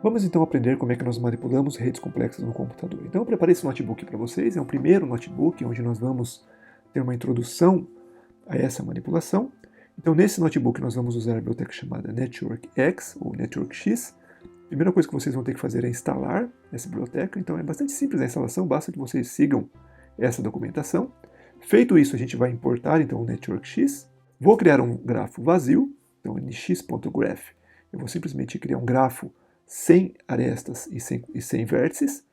Vamos então aprender como é que nós manipulamos redes complexas no computador. Então eu preparei esse notebook para vocês, é o primeiro notebook onde nós vamos ter uma introdução a essa manipulação. Então nesse notebook nós vamos usar a biblioteca chamada NetworkX ou NetworkX. A primeira coisa que vocês vão ter que fazer é instalar essa biblioteca, então é bastante simples a instalação, basta que vocês sigam essa documentação. Feito isso, a gente vai importar então o NetworkX. Vou criar um grafo vazio, então nx.graph. Eu vou simplesmente criar um grafo sem arestas e sem vértices.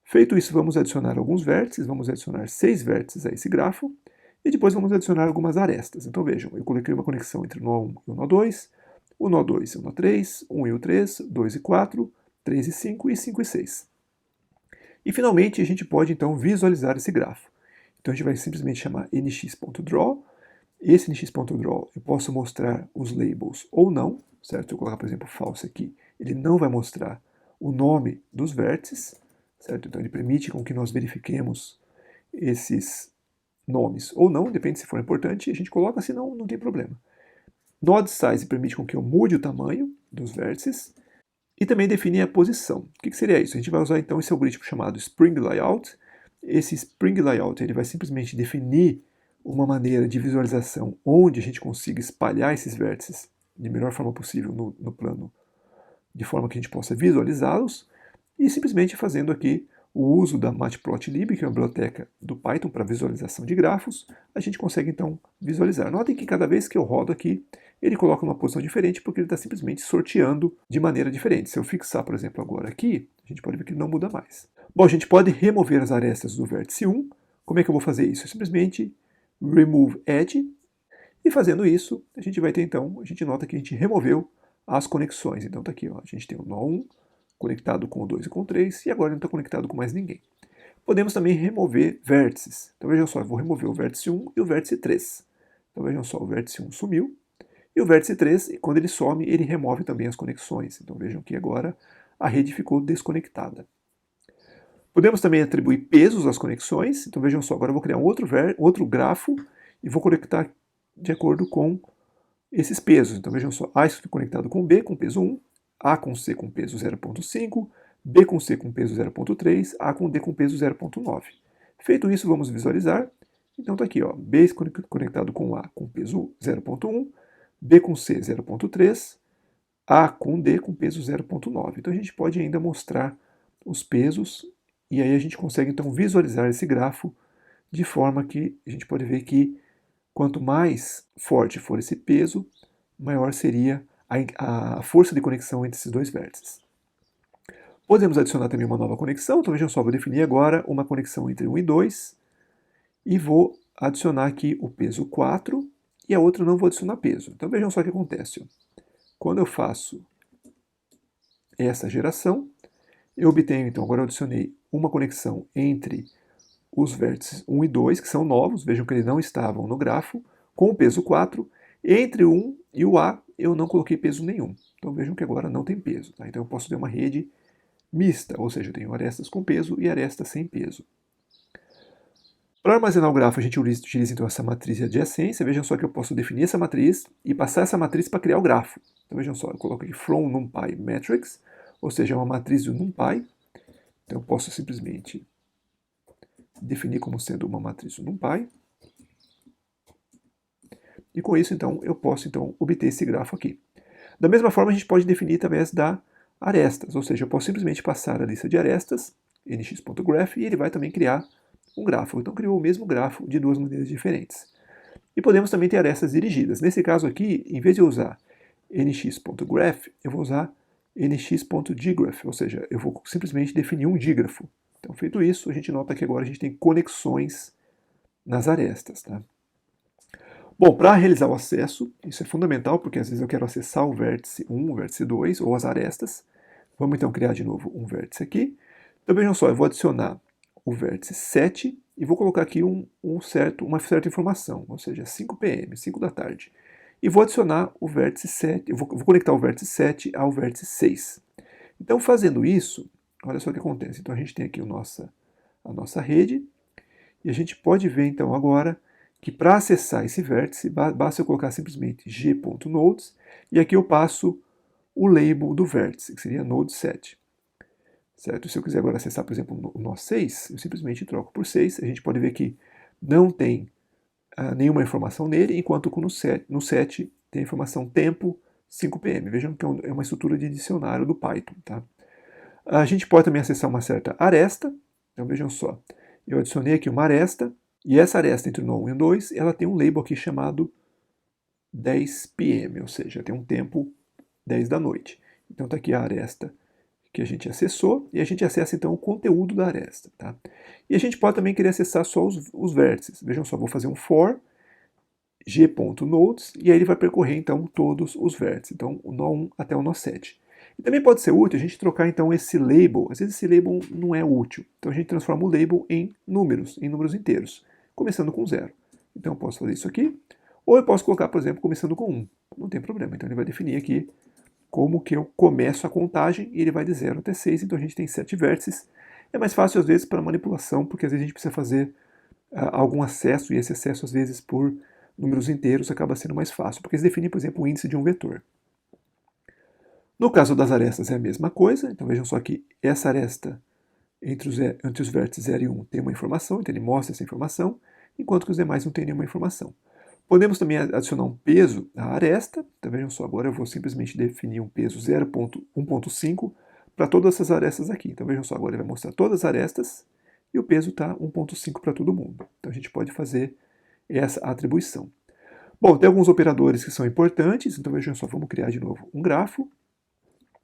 Feito isso, vamos adicionar alguns vértices, vamos adicionar 6 vértices a esse grafo, e depois vamos adicionar algumas arestas. Então vejam, eu coloquei uma conexão entre o nó 1 e o nó 2, o nó 2 e o nó 3, 1 e o 3, 2 e 4, 3 e 5 e 5 e 6. E finalmente a gente pode então visualizar esse grafo. Então a gente vai simplesmente chamar nx.draw. Esse nx.draw eu posso mostrar os labels ou não, certo? Se eu colocar, por exemplo, false aqui, ele não vai mostrar o nome dos vértices, certo? Então ele permite com que nós verifiquemos esses nomes ou não, depende se for importante, a gente coloca, senão não tem problema. Node size permite com que eu mude o tamanho dos vértices e também define a posição. O que seria isso? A gente vai usar então esse algoritmo chamado Spring Layout. Esse Spring Layout ele vai simplesmente definir uma maneira de visualização onde a gente consiga espalhar esses vértices de melhor forma possível no plano, de forma que a gente possa visualizá-los, e simplesmente fazendo aqui o uso da Matplotlib, que é uma biblioteca do Python para visualização de grafos, a gente consegue então visualizar. Notem que cada vez que eu rodo aqui, ele coloca uma posição diferente porque ele está simplesmente sorteando de maneira diferente. Se eu fixar, por exemplo, agora aqui, a gente pode ver que ele não muda mais. Bom, a gente pode remover as arestas do vértice 1. Como é que eu vou fazer isso? Eu simplesmente remove edge, e fazendo isso, a gente vai ter então, a gente nota que a gente removeu as conexões. Então está aqui, ó, a gente tem o nó 1 conectado com o 2 e com o 3, e agora não está conectado com mais ninguém. Podemos também remover vértices. Então vejam só, eu vou remover o vértice 1 e o vértice 3. Então vejam só, o vértice 1 sumiu, e o vértice 3, quando ele some, ele remove também as conexões. Então vejam que agora a rede ficou desconectada. Podemos também atribuir pesos às conexões. Então vejam só, agora eu vou criar um outro grafo e vou conectar de acordo com esses pesos. Então vejam só, A está conectado com B com peso 1, A com C com peso 0.5, B com C com peso 0.3, A com D com peso 0.9. Feito isso, vamos visualizar. Então está aqui, ó, B conectado com A com peso 0.1, B com C 0.3, A com D com peso 0.9. Então a gente pode ainda mostrar os pesos e aí a gente consegue então visualizar esse grafo de forma que a gente pode ver que quanto mais forte for esse peso, maior seria a força de conexão entre esses dois vértices. Podemos adicionar também uma nova conexão, então vejam só, vou definir agora uma conexão entre 1 e 2 e vou adicionar aqui o peso 4 e a outra não vou adicionar peso. Então vejam só o que acontece. Quando eu faço essa geração, eu obtenho, então, agora eu adicionei uma conexão entre os vértices 1 e 2, que são novos, vejam que eles não estavam no grafo, com o peso 4. Entre o 1 e o A, eu não coloquei peso nenhum. Então vejam que agora não tem peso. Tá? Então eu posso ter uma rede mista, ou seja, eu tenho arestas com peso e arestas sem peso. Para armazenar o grafo, a gente utiliza então essa matriz de adjacência. Vejam só que eu posso definir essa matriz e passar essa matriz para criar o grafo. Então vejam só, eu coloco aqui from NumPy matrix, ou seja, é uma matriz do NumPy. Então eu posso simplesmente definir como sendo uma matriz do NumPy. E com isso, então, eu posso então, obter esse grafo aqui. Da mesma forma, a gente pode definir através da arestas, ou seja, eu posso simplesmente passar a lista de arestas, nx.graph, e ele vai também criar um grafo. Então, criou o mesmo grafo de duas maneiras diferentes. E podemos também ter arestas dirigidas. Nesse caso aqui, em vez de eu usar nx.graph, eu vou usar nx.dgraph, ou seja, eu vou simplesmente definir um dígrafo. Então, feito isso, a gente nota que agora a gente tem conexões nas arestas. Tá? Bom, para realizar o acesso, isso é fundamental, porque às vezes eu quero acessar o vértice 1, o vértice 2, ou as arestas. Vamos então criar de novo um vértice aqui. Então vejam só, eu vou adicionar o vértice 7 e vou colocar aqui uma certa informação, ou seja, 5 p.m., 5 da tarde. E vou adicionar o vértice 7, eu vou conectar o vértice 7 ao vértice 6. Então fazendo isso, olha só o que acontece. Então a gente tem aqui a nossa rede, e a gente pode ver então agora que para acessar esse vértice, basta eu colocar simplesmente g.nodes, e aqui eu passo o label do vértice, que seria node set. Certo? Se eu quiser agora acessar, por exemplo, o nó 6, eu simplesmente troco por 6. A gente pode ver que não tem nenhuma informação nele, enquanto que no 7 tem a informação tempo 5pm. Vejam que é uma estrutura de dicionário do Python. Tá? A gente pode também acessar uma certa aresta. Então vejam só, eu adicionei aqui uma aresta, e essa aresta entre o nó 1 e o 2, ela tem um label aqui chamado 10pm, ou seja, tem um tempo 10 da noite. Então está aqui a aresta que a gente acessou, e a gente acessa então o conteúdo da aresta. Tá? E a gente pode também querer acessar só os vértices. Vejam só, vou fazer um for g.nodes, e aí ele vai percorrer então todos os vértices, então o nó 1 até o nó 7. E também pode ser útil a gente trocar então esse label, às vezes esse label não é útil, então a gente transforma o label em números inteiros, começando com 0. Então eu posso fazer isso aqui, ou eu posso colocar, por exemplo, começando com 1, não tem problema, então ele vai definir aqui como que eu começo a contagem, e ele vai de 0 até 6, então a gente tem 7 vértices. É mais fácil às vezes para manipulação, porque às vezes a gente precisa fazer algum acesso, e esse acesso às vezes por números inteiros acaba sendo mais fácil, porque eles definem, por exemplo, o índice de um vetor. No caso das arestas é a mesma coisa, então vejam só que essa aresta entre os vértices 0 e 1 tem uma informação, então ele mostra essa informação, enquanto que os demais não têm nenhuma informação. Podemos também adicionar um peso à aresta, então vejam só, agora eu vou simplesmente definir um peso 0.1.5 para todas essas arestas aqui. Então vejam só, agora ele vai mostrar todas as arestas e o peso está 1.5 para todo mundo. Então a gente pode fazer essa atribuição. Bom, tem alguns operadores que são importantes, então vejam só, vamos criar de novo um grafo.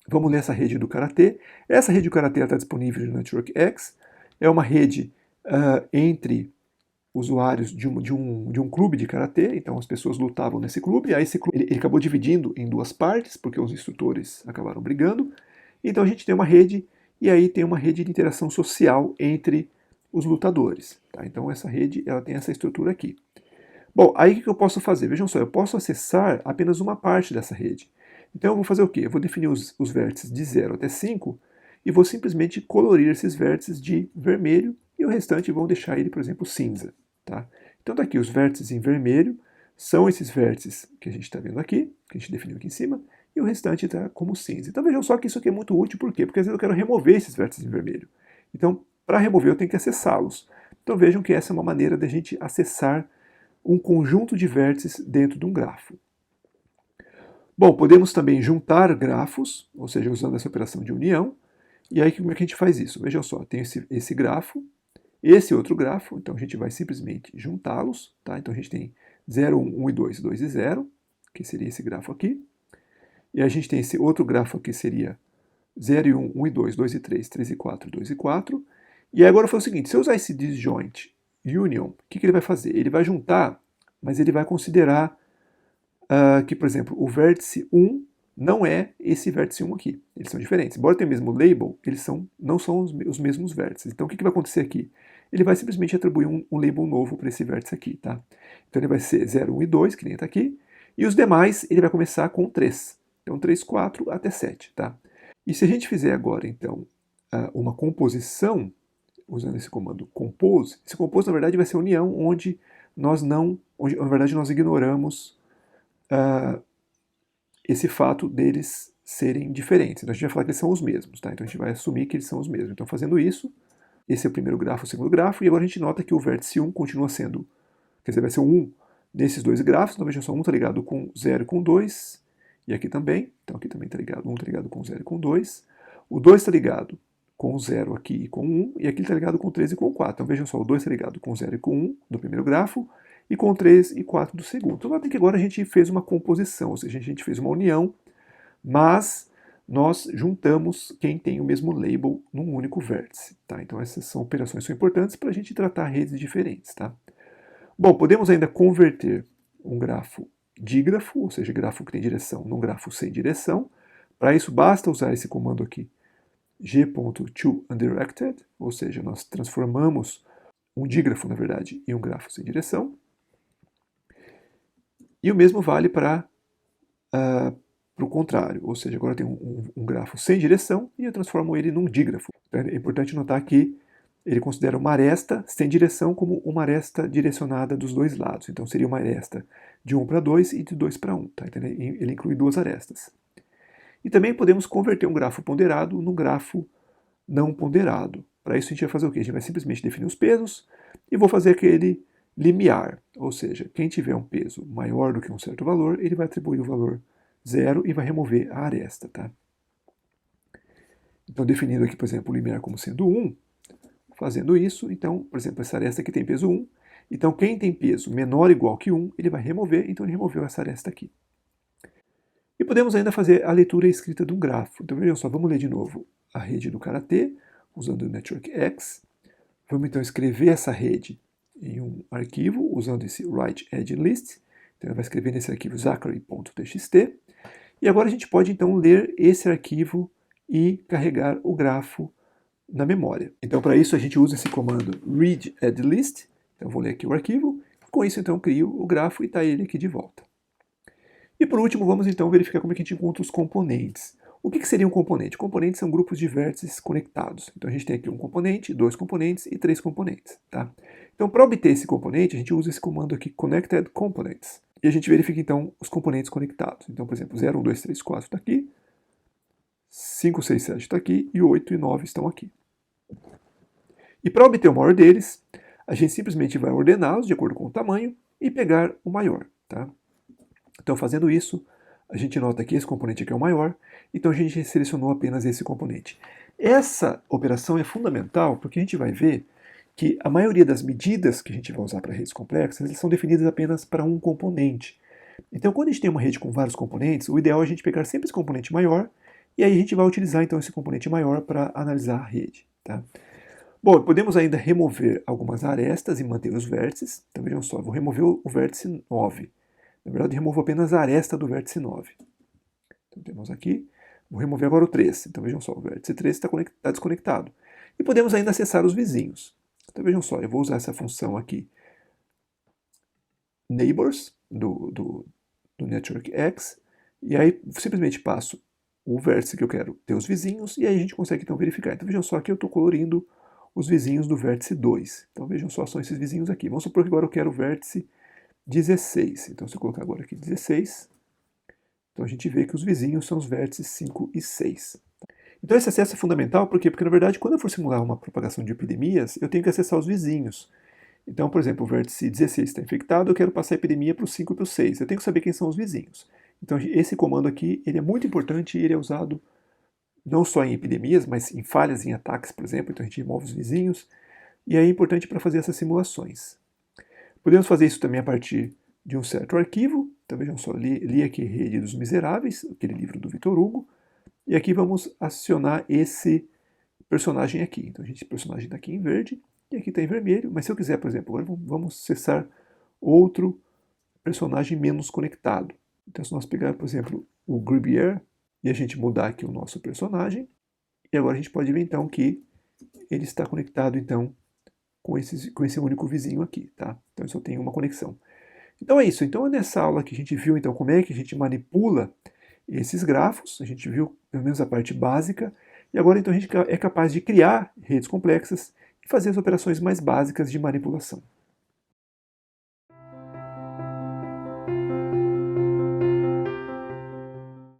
Vamos ler essa rede do Karatê. Essa rede do Karatê está disponível no NetworkX. É uma rede entre usuários de um clube de Karatê, então as pessoas lutavam nesse clube, e aí esse clube ele acabou dividindo em duas partes, porque os instrutores acabaram brigando. Então a gente tem uma rede, e aí tem uma rede de interação social entre os lutadores. Tá? Então essa rede ela tem essa estrutura aqui. Bom, aí o que eu posso fazer? Vejam só, eu posso acessar apenas uma parte dessa rede. Então eu vou fazer o quê? Eu vou definir os vértices de 0 até 5 e vou simplesmente colorir esses vértices de vermelho e o restante vão deixar ele, por exemplo, cinza. Tá? Então daqui os vértices em vermelho são esses vértices que a gente está vendo aqui, que a gente definiu aqui em cima, e o restante está como cinza. Então vejam só que isso aqui é muito útil, por quê? Porque às vezes eu quero remover esses vértices em vermelho. Então, para remover eu tenho que acessá-los. Então vejam que essa é uma maneira de a gente acessar um conjunto de vértices dentro de um grafo. Bom, podemos também juntar grafos, ou seja, usando essa operação de união. E aí como é que a gente faz isso? Vejam só, tem esse grafo, esse outro grafo, então a gente vai simplesmente juntá-los. Tá? Então a gente tem 0, 1, 1 e 2, 2 e 0, que seria esse grafo aqui. E a gente tem esse outro grafo aqui, seria 0 e 1, 1 e 2, 2 e 3, 3 e 4, 2 e 4. E aí agora foi o seguinte, se eu usar esse disjoint union, o que ele vai fazer? Ele vai juntar, mas ele vai considerar que, por exemplo, o vértice 1 não é esse vértice 1 aqui. Eles são diferentes. Embora tenha o mesmo label, eles não são os mesmos vértices. Então o que vai acontecer aqui? Ele vai simplesmente atribuir um label novo para esse vértice aqui. Tá? Então ele vai ser 0, 1 e 2, que nem está aqui. E os demais ele vai começar com 3. Então 3, 4 até 7. Tá? E se a gente fizer agora, então, uma composição, usando esse comando compose, esse compose na verdade vai ser a união onde na verdade nós ignoramos esse fato deles serem diferentes. Então a gente vai falar que eles são os mesmos, tá? Então a gente vai assumir que eles são os mesmos. Então fazendo isso, esse é o primeiro grafo, o segundo grafo, e agora a gente nota que o vértice 1 continua sendo, quer dizer, vai ser o 1 nesses dois grafos, então veja só, um está ligado com 0 e com 2, e aqui também, então aqui também está ligado, 1 está ligado com 0 e com 2, o 2 está ligado com 0 aqui e com 1, e aqui está ligado com 3 e com 4. Então vejam só, o 2 está ligado com 0 e com 1 do primeiro grafo, e com 3 e 4 do segundo. Então notem que agora a gente fez uma composição, ou seja, a gente fez uma união, mas nós juntamos quem tem o mesmo label num único vértice. Tá? Então essas são operações que são importantes para a gente tratar redes diferentes. Tá? Bom, podemos ainda converter um grafo dígrafo, ou seja, grafo que tem direção, num grafo sem direção. Para isso basta usar esse comando aqui, g.toUndirected, ou seja, nós transformamos um dígrafo, na verdade, em um grafo sem direção. E o mesmo vale para o contrário, ou seja, agora eu tenho um grafo sem direção e eu transformo ele num dígrafo. Então, é importante notar que ele considera uma aresta sem direção como uma aresta direcionada dos dois lados. Então seria uma aresta de 1 para 2 e de 2 para 1. Tá? Então, ele inclui duas arestas. E também podemos converter um grafo ponderado num grafo não ponderado. Para isso a gente vai fazer o quê? A gente vai simplesmente definir os pesos e vou fazer aquele limiar, ou seja, quem tiver um peso maior do que um certo valor, ele vai atribuir o valor 0 e vai remover a aresta, tá? Então, definindo aqui, por exemplo, o limiar como sendo 1, fazendo isso, então, por exemplo, essa aresta aqui tem peso 1, então quem tem peso menor ou igual que 1, ele vai remover, então ele removeu essa aresta aqui. E podemos ainda fazer a leitura e escrita de um grafo. Então, vejam só, vamos ler de novo a rede do Karatê, usando o Network X. Vamos então escrever essa rede em um arquivo, usando esse write add list. Então, ele vai escrever nesse arquivo zachary.txt. E agora a gente pode então ler esse arquivo e carregar o grafo na memória. Então, para isso, a gente usa esse comando read add list. Então, vou ler aqui o arquivo. Com isso, então, crio o grafo e está ele aqui de volta. E por último, vamos então verificar como é que a gente encontra os componentes. O que seria um componente? Componentes são grupos de vértices conectados. Então a gente tem aqui um componente, dois componentes e três componentes. Tá? Então para obter esse componente, a gente usa esse comando aqui, connected components. E a gente verifica então os componentes conectados. Então, por exemplo, 0, 1, 2, 3, 4 está aqui, 5, 6, 7 está aqui e 8 e 9 estão aqui. E para obter o maior deles, a gente simplesmente vai ordená-los de acordo com o tamanho e pegar o maior. Tá? Então, fazendo isso, a gente nota que esse componente aqui é o maior, então a gente selecionou apenas esse componente. Essa operação é fundamental porque a gente vai ver que a maioria das medidas que a gente vai usar para redes complexas, elas são definidas apenas para um componente. Então, quando a gente tem uma rede com vários componentes, o ideal é a gente pegar sempre esse componente maior, e aí a gente vai utilizar então esse componente maior para analisar a rede. Tá? Bom, podemos ainda remover algumas arestas e manter os vértices. Então, vejam só, vou remover o vértice 9. Na verdade, removo apenas a aresta do vértice 9. Então, temos aqui, vou remover agora o 3. Então, vejam só, o vértice 3 está desconectado. E podemos ainda acessar os vizinhos. Então, vejam só, eu vou usar essa função aqui, neighbors, do Network X, e aí simplesmente passo o vértice que eu quero ter os vizinhos, e aí a gente consegue então verificar. Então, vejam só, aqui eu estou colorindo os vizinhos do vértice 2. Então, vejam só, são esses vizinhos aqui. Vamos supor que agora eu quero o vértice 16. Então, se eu colocar agora aqui 16, então a gente vê que os vizinhos são os vértices 5 e 6. Então, esse acesso é fundamental, por quê? Porque, na verdade, quando eu for simular uma propagação de epidemias, eu tenho que acessar os vizinhos. Então, por exemplo, o vértice 16 está infectado, eu quero passar a epidemia para o 5 e para o 6. Eu tenho que saber quem são os vizinhos. Então, esse comando aqui, ele é muito importante e ele é usado não só em epidemias, mas em falhas, em ataques, por exemplo. Então, a gente remove os vizinhos. E aí é importante para fazer essas simulações. Podemos fazer isso também a partir de um certo arquivo. Então, vejam só, li aqui Rede dos Miseráveis, aquele livro do Victor Hugo. E aqui vamos acionar esse personagem aqui. Então, esse personagem está aqui em verde e aqui está em vermelho. Mas se eu quiser, por exemplo, agora vamos acessar outro personagem menos conectado. Então, se nós pegar, por exemplo, o Gribier e a gente mudar aqui o nosso personagem, e agora a gente pode ver, então, que ele está conectado, então, com esse único vizinho aqui, tá? Então, eu só tenho uma conexão. Então, é isso. Então, nessa aula que a gente viu, então, como é que a gente manipula esses grafos, a gente viu pelo menos a parte básica, e agora, então, a gente é capaz de criar redes complexas e fazer as operações mais básicas de manipulação.